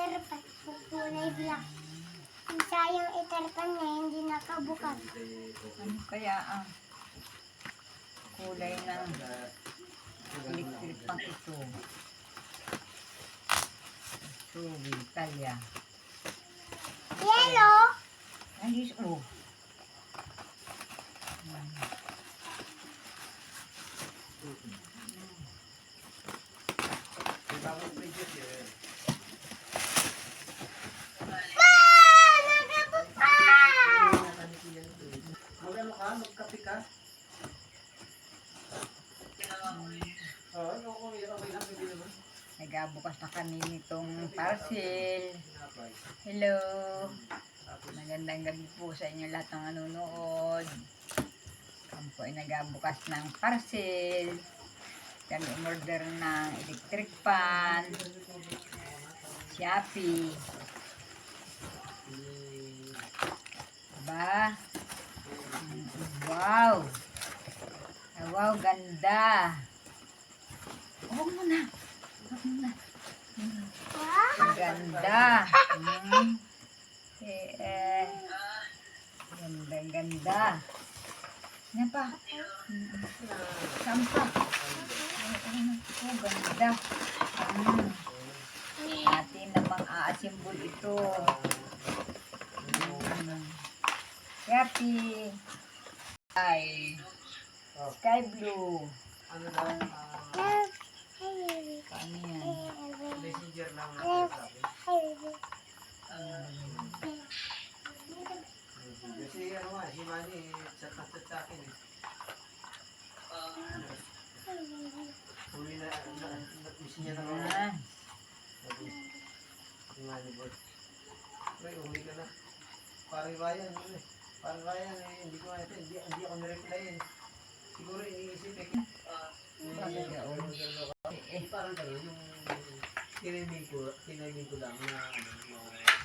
iterpan. Kulay black. Kung sayang iterpan niya, hindi nakabukas. Ano kaya ang kulay ng electric pang ito? Ito, Italia. Yellow. Ayos, oh. Magano ka? Magkape ka? Oo, okay lang, hindi naman. Nagabukas na kami nitong parcel. Hello. Magandang gabi po sa inyo lahat ng nanonood. Kami po ay nagabukas ng parcel. Kami umorder ng electric fan. Shopee. Ba? Wow. Wow, ganda. Huwag mo na. Huwag mo na. Ang ganda. Ganda, ganda. Yan pa. Saan pa? Oh, ganda. Atin namang aasimbol ito. Happy. Sky blue. Ano lang, Paano yan? messenger lang kasi ano nga, si Manny, chat na chat sa akin eh. Huli na, miss niya na ako. Yan. Si Manny boy. Pre, uli ka na. Parang Ryan, hindi ko hindi ako na-reply eh. Siguro iniisip eh. Parang gano'n, yung tininig ko lang na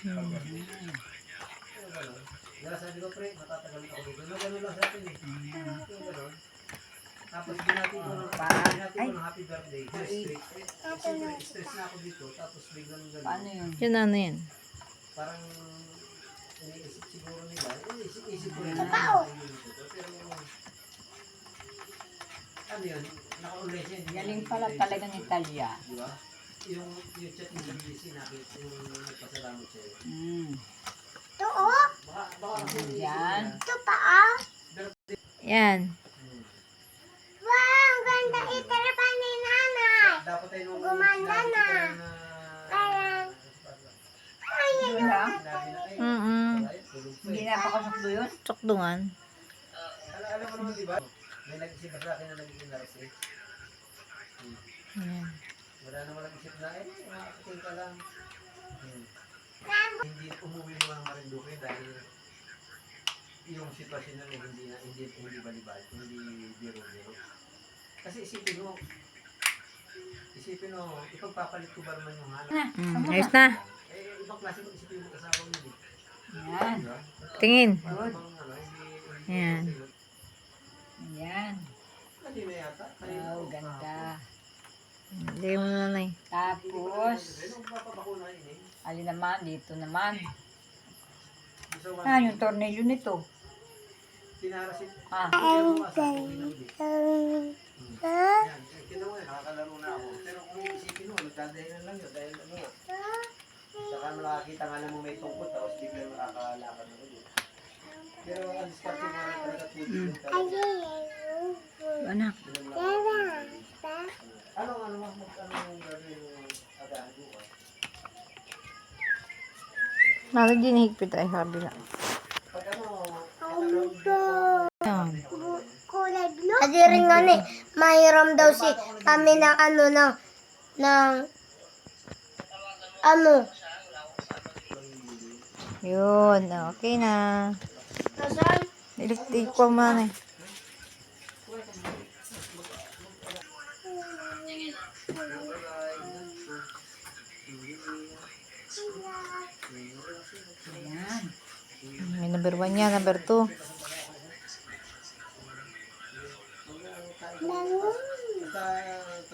pag-gabi. Yung gano'n. Kaya sabi ko, pre, matatagal ako dito. Yung gano'n lang sa atin eh. Yung gano'n. Tapos binati ko ng happy birthday. Siyempre, stress na ako dito. Tapos biglang gano'n. Paano yun? Yun ano yan? Parang iniisip siguro nila. Isip ko rin. Pero ano yun? Naka-ulit yun. Galing pala talaga ng Italia. Di ba? Yung chat mo sa BC, nakita yung nagpasalamat sa'yo. Ito oh. Baka Yan. Ito pa oh. Yan. Wow, ang ganda iterpan ni nanay. dapat tayo nung Gumanda na. Parang, Yun lang. Hindi Hindi na pakasakdo yun? Tsukdungan. Alam mo naman, di ba? May nag-isip sa akin na nagiging naras eh. Yan. Wala naman nag-isip na, makakating ka lang. Hindi umuwi naman ng Marinduque dahil yung sitwasyon na hindi balibal, hindi biro-biro. Kasi isipin mo, ipagpapalit ko ba naman yung hanap? Ayos na. Ibang klase kung isipin mo kasama mo yun. Yan. Diba? Tingin. Good. Yan. Yan. Hindi na yata. Wow, ganda. Hindi mo na eh. Tapos, Magpapabakuna yun eh. alin naman, dito naman. Gusto mo Yung tornilyo nito. tinarasin. Ah, Yan, kinuha eh, nakakalaro na ako. Pero kung isipin mo, nagdadahilan lang yun. Dahil ano, saka nakakita nga lang mo may tungkot, tapos biglang nakakalakad na ulit. Pero ang diskarte nga lang talaga tuloy yung talaga. Anak. Ano yung gagawin mo agahan bukas? Bakit dinihigpit ay sa kabila? Pag ano, Yan. kulay blue. Kasi rin nga eh, mahiram daw si kami ng ano. Yun. Okay na. Nasaan? Electric ko man eh. yan. May number 1 yan, number 2.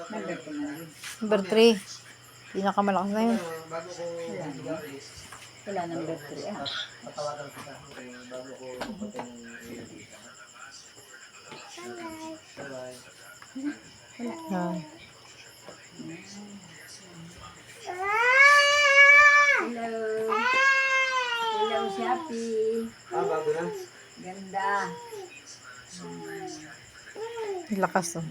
Nagdato na rin. Number 3. Pinakamalakas na yun. Bago ko mag-alis, Wala number 3 ah. tatawagan kita. Bago ko pagkain ng Bye. Bye-bye. Ah. Hello. Hello, Shopee. Bago na? Ganda. Lakas oh.